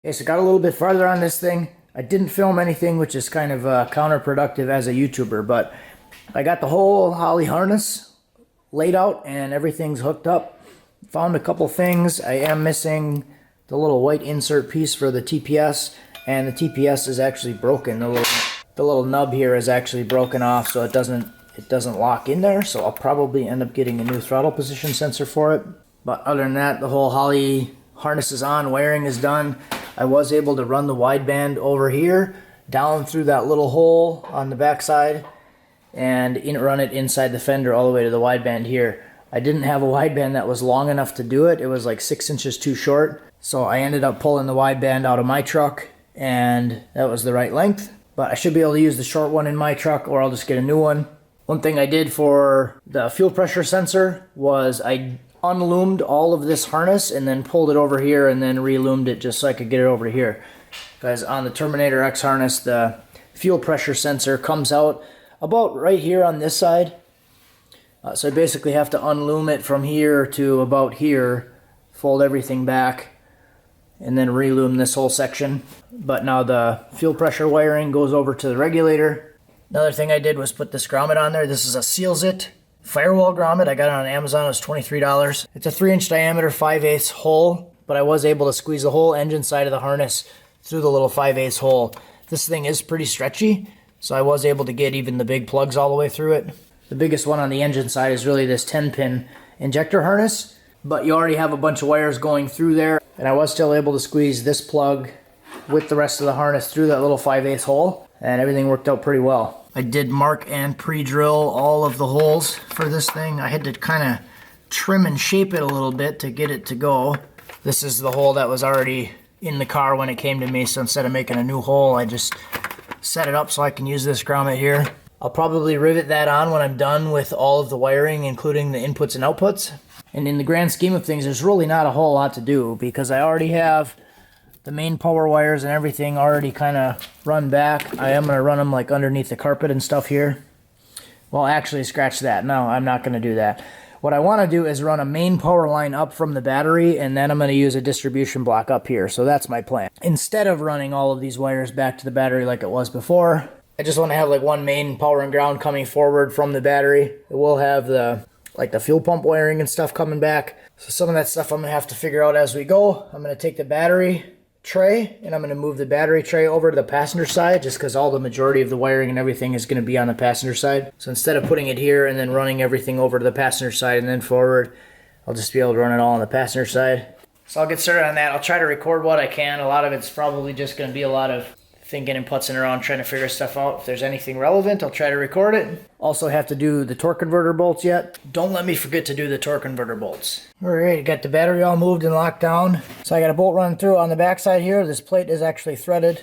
Okay, so got a little bit farther on this thing. I didn't film anything, which is kind of counterproductive as a YouTuber, but I got the whole Holley harness laid out and everything's hooked up. Found a couple things. I am missing the little white insert piece for the TPS, and the TPS is actually broken. The little nub here is actually broken off, so it doesn't lock in there. So I'll probably end up getting a new throttle position sensor for it. But other than that, the whole Holley harness is on, wiring is done. I was able to run the wideband over here, down through that little hole on the backside, and run it inside the fender all the way to the wideband here. I didn't have a wideband that was long enough to do it. It was like 6 inches too short. So I ended up pulling the wideband out of my truck, and that was the right length. But I should be able to use the short one in my truck, or I'll just get a new one. One thing I did for the fuel pressure sensor was I unloomed all of this harness and then pulled it over here and then reloomed it just so I could get it over here. Because on the Terminator X harness, the fuel pressure sensor comes out about right here on this side. So I basically have to unloom it from here to about here, fold everything back, and then reloom this whole section. But now the fuel pressure wiring goes over to the regulator. Another thing I did was put this grommet on there. This is a Seals It firewall grommet. I got it on Amazon. It was $23. It's a 3-inch diameter 5/8 hole, but I was able to squeeze the whole engine side of the harness through the little 5/8 hole. This thing is pretty stretchy, so I was able to get even the big plugs all the way through it. The biggest one on the engine side is really this 10-pin injector harness, but you already have a bunch of wires going through there, and I was still able to squeeze this plug with the rest of the harness through that little 5/8 hole, and everything worked out pretty well. I did mark and pre-drill all of the holes for this thing. I had to kind of trim and shape it a little bit to get it to go. This is the hole that was already in the car when it came to me, so instead of making a new hole, I just set it up so I can use this grommet here. I'll probably rivet that on when I'm done with all of the wiring, including the inputs and outputs. And in the grand scheme of things, there's really not a whole lot to do because I already have the main power wires and everything already kind of run back. I am going to run them like underneath the carpet and stuff here. Well, actually, scratch that. No, I'm not going to do that. What I want to do is run a main power line up from the battery, and then I'm going to use a distribution block up here. So that's my plan. Instead of running all of these wires back to the battery like it was before, I just want to have like one main power and ground coming forward from the battery. It will have the fuel pump wiring and stuff coming back. So some of that stuff I'm going to have to figure out as we go. I'm going to take the battery tray and I'm going to move the battery tray over to the passenger side just because all the majority of the wiring and everything is going to be on the passenger side. So instead of putting it here and then running everything over to the passenger side and then forward, I'll just be able to run it all on the passenger side. So I'll get started on that. I'll try to record what I can. A lot of it's probably just going to be a lot of thinking and putzing around trying to figure stuff out. If there's anything relevant, I'll try to record it. Also have to do the torque converter bolts yet. Don't let me forget to do the torque converter bolts. Alright, got the battery all moved and locked down. So I got a bolt running through on the back side here. This plate is actually threaded.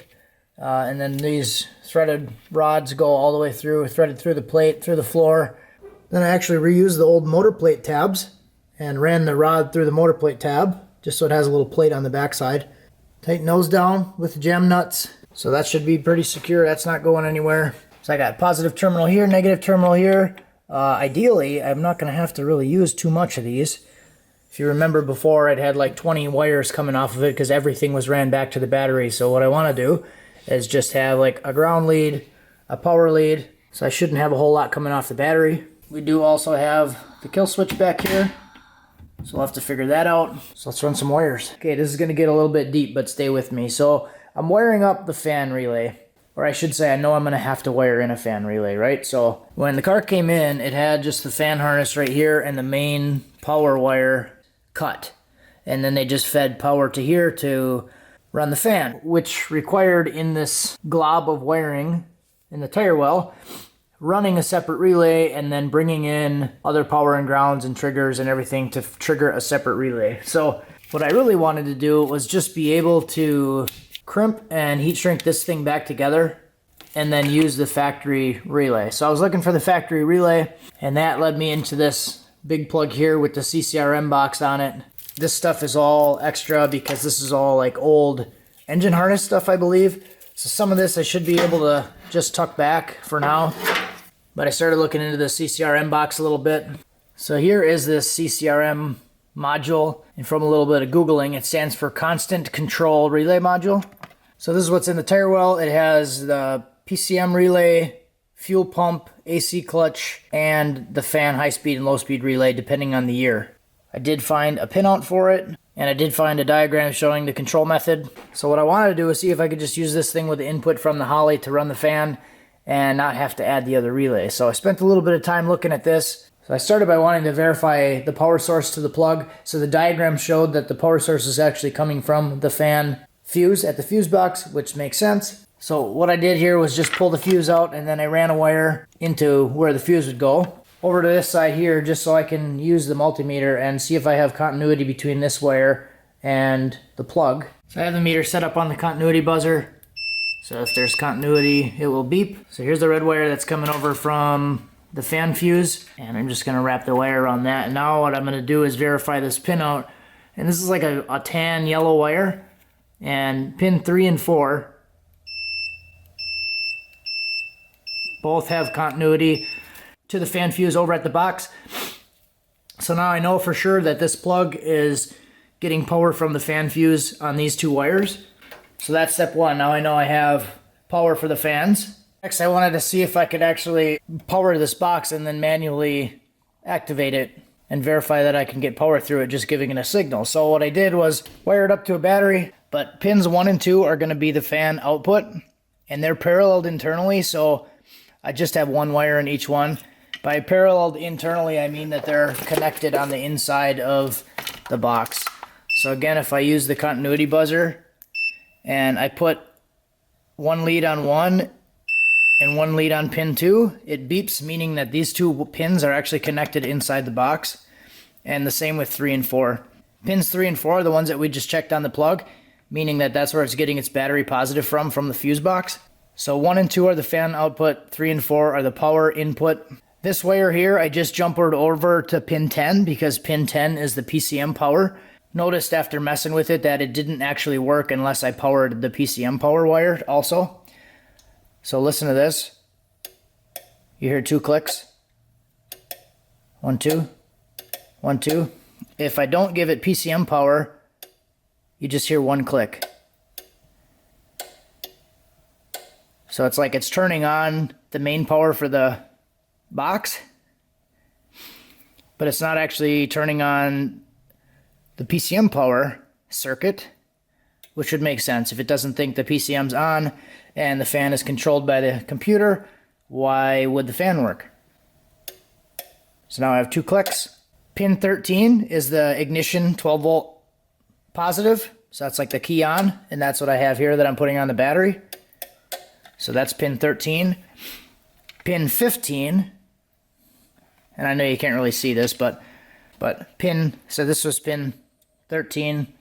And then these threaded rods go all the way through, threaded through the plate, through the floor. Then I actually reused the old motor plate tabs and ran the rod through the motor plate tab, just so it has a little plate on the back side. Tighten those down with the jam nuts. So that should be pretty secure. That's not going anywhere. So I got positive terminal here, negative terminal here. Ideally, I'm not going to have to really use too much of these. If you remember before, I'd had like 20 wires coming off of it because everything was ran back to the battery. So what I want to do is just have like a ground lead, a power lead. So I shouldn't have a whole lot coming off the battery. We do also have the kill switch back here. So we'll have to figure that out. So let's run some wires. Okay, this is going to get a little bit deep, but stay with me. So I'm wiring up the fan relay, or I should say I know I'm going to have to wire in a fan relay, right? So when the car came in, it had just the fan harness right here and the main power wire cut. And then they just fed power to here to run the fan, which required in this glob of wiring in the tire well, running a separate relay and then bringing in other power and grounds and triggers and everything to trigger a separate relay. So what I really wanted to do was just be able to crimp and heat shrink this thing back together and then use the factory relay. So I was looking for the factory relay, and that led me into this big plug here with the CCRM box on it. This stuff is all extra because this is all like old engine harness stuff, I believe. So some of this I should be able to just tuck back for now. But I started looking into the CCRM box a little bit. So here is this CCRM module, and from a little bit of Googling, it stands for Constant Control Relay Module. So this is what's in the tire well. It has the PCM relay, fuel pump, AC clutch, and the fan high-speed and low-speed relay depending on the year. I did find a pinout for it, and I did find a diagram showing the control method. So what I wanted to do is see if I could just use this thing with the input from the Holley to run the fan and not have to add the other relay. So I spent a little bit of time looking at this. So I started by wanting to verify the power source to the plug. So the diagram showed that the power source is actually coming from the fan fuse at the fuse box, which makes sense. So what I did here was just pull the fuse out, and then I ran a wire into where the fuse would go over to this side here, just so I can use the multimeter and see if I have continuity between this wire and the plug. So I have the meter set up on the continuity buzzer. So if there's continuity, it will beep. So here's the red wire that's coming over from the fan fuse, and I'm just gonna wrap the wire around that. And now what I'm gonna do is verify this pin out. And this is like a tan yellow wire, and pin 3 and 4 both have continuity to the fan fuse over at the box. So now I know for sure that this plug is getting power from the fan fuse on these two wires. So that's step one. Now I know I have power for the fans. Next, I wanted to see if I could actually power this box and then manually activate it and verify that I can get power through it just giving it a signal. So what I did was wire it up to a battery, but pins 1 and 2 are going to be the fan output, and they're paralleled internally, so I just have one wire in each one. By paralleled internally, I mean that they're connected on the inside of the box. So again, if I use the continuity buzzer and I put one lead on 1 and one lead on pin 2, it beeps, meaning that these two pins are actually connected inside the box. And the same with 3 and 4. Pins 3 and 4 are the ones that we just checked on the plug, meaning that that's where it's getting its battery positive from the fuse box. So 1 and 2 are the fan output, 3 and 4 are the power input. This wire here, I just jumpered over to pin 10 because pin 10 is the PCM power. Noticed after messing with it that it didn't actually work unless I powered the PCM power wire also. So listen to this. You hear 2 clicks. 1, 2. 1, 2. If I don't give it PCM power, you just hear 1 click. So it's like it's turning on the main power for the box, but it's not actually turning on the PCM power circuit, which would make sense. If it doesn't think the PCM's on and the fan is controlled by the computer, why would the fan work? So now I have 2 clicks. Pin 13 is the ignition 12 volt positive. So that's like the key on, and that's what I have here that I'm putting on the battery. So that's pin 13. Pin 15, and I know you can't really see this, but so this was pin 13.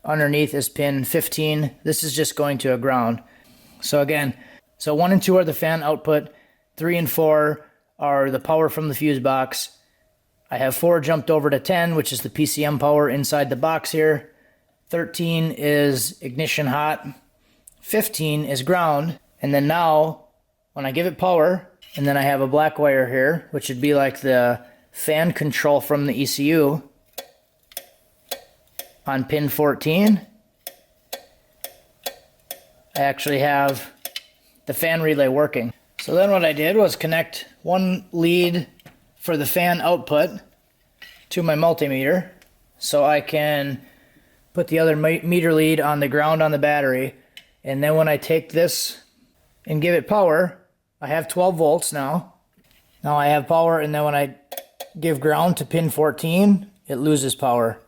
Underneath is pin 15. This is just going to a ground. So again, so 1 and 2 are the fan output. 3 and 4 are the power from the fuse box. I have 4 jumped over to 10, which is the PCM power inside the box here. 13 is ignition hot. 15 is ground. And then now, when I give it power, and then I have a black wire here, which would be like the fan control from the ECU on pin 14, I actually have the fan relay working. So then what I did was connect one lead for the fan output to my multimeter, so I can put the other meter lead on the ground on the battery, and then when I take this and give it power, I have 12 volts now. Now I have power, and then when I give ground to pin 14, it loses power.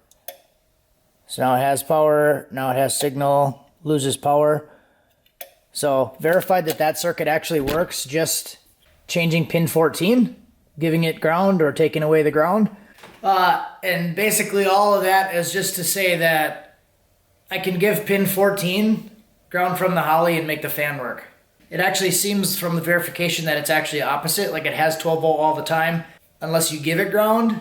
So now it has power, now it has signal, loses power. So verified that that circuit actually works, just changing pin 14, giving it ground or taking away the ground. And basically all of that is just to say that I can give pin 14 ground from the Holley and make the fan work. It actually seems from the verification that it's actually opposite, like it has 12 volt all the time, unless you give it ground,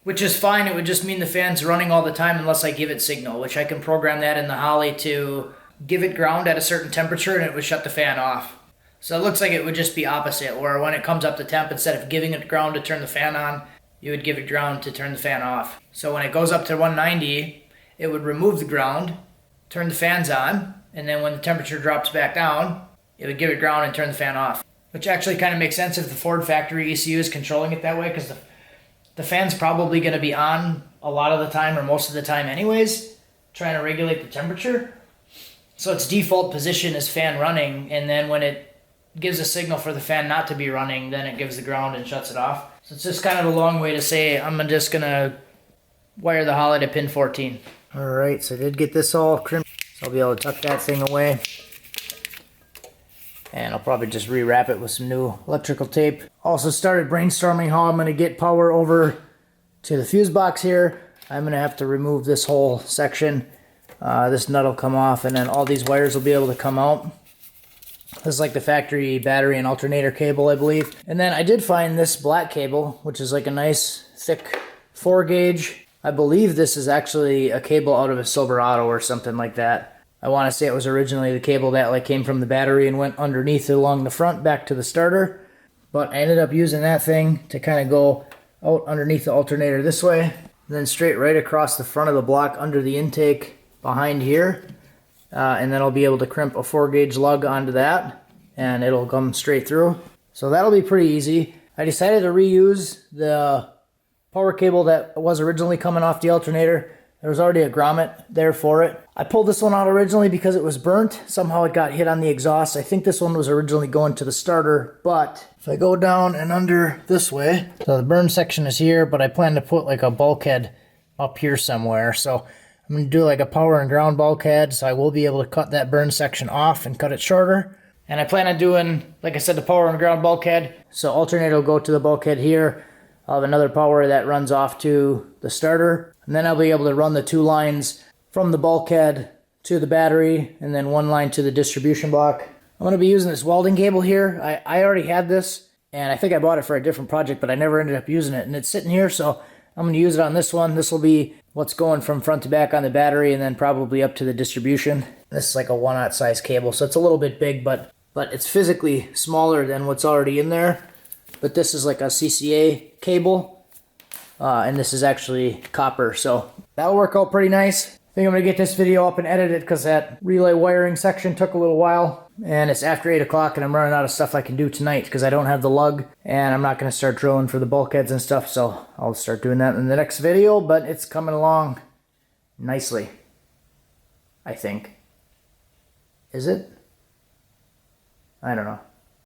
which is fine. It would just mean the fan's running all the time unless I give it signal, which I can program that in the Holley to give it ground at a certain temperature and it would shut the fan off. So it looks like it would just be opposite, where when it comes up to temp, instead of giving it ground to turn the fan on, you would give it ground to turn the fan off. So when it goes up to 190, it would remove the ground, turn the fans on, and then when the temperature drops back down, it would give it ground and turn the fan off. Which actually kind of makes sense if the Ford factory ECU is controlling it that way, because the fan's probably going to be on a lot of the time or most of the time anyways, trying to regulate the temperature. So its default position is fan running, and then when it gives a signal for the fan not to be running, then it gives the ground and shuts it off. So it's just kind of a long way to say I'm just going to wire the Holley to pin 14. Alright, so I did get this all crimped, so I'll be able to tuck that thing away. And I'll probably just rewrap it with some new electrical tape. Also started brainstorming how I'm going to get power over to the fuse box here. I'm going to have to remove this whole section. This nut will come off, and then all these wires will be able to come out. This is like the factory battery and alternator cable, I believe. And then I did find this black cable, which is like a nice thick 4 gauge. I believe this is actually a cable out of a Silverado or something like that. I want to say it was originally the cable that like came from the battery and went underneath it along the front back to the starter. But I ended up using that thing to kind of go out underneath the alternator this way, and then straight right across the front of the block under the intake behind here. And then I'll be able to crimp a 4 gauge lug onto that, and it'll come straight through. So that'll be pretty easy. I decided to reuse the power cable that was originally coming off the alternator. There was already a grommet there for it. I pulled this one out originally because it was burnt. Somehow it got hit on the exhaust. I think this one was originally going to the starter, but if I go down and under this way, so the burn section is here, but I plan to put like a bulkhead up here somewhere. So I'm going to do like a power and ground bulkhead, so I will be able to cut that burn section off and cut it shorter. And I plan on doing, like I said, the power and ground bulkhead. So alternator will go to the bulkhead here. I'll have another power that runs off to the starter. And then I'll be able to run the 2 lines from the bulkhead to the battery, and then 1 line to the distribution block. I'm going to be using this welding cable here. I already had this, and I think I bought it for a different project, but I never ended up using it. And it's sitting here, so I'm going to use it on this one. This will be what's going from front to back on the battery, and then probably up to the distribution. This is like a 1/0 size cable, so it's a little bit big, but it's physically smaller than what's already in there. But this is like a CCA cable. And this is actually copper, so that'll work out pretty nice. I think I'm going to get this video up and edit it because that relay wiring section took a little while. And it's after 8 o'clock and I'm running out of stuff I can do tonight because I don't have the lug. And I'm not going to start drilling for the bulkheads and stuff, so I'll start doing that in the next video. But it's coming along nicely, I think. Is it? I don't know.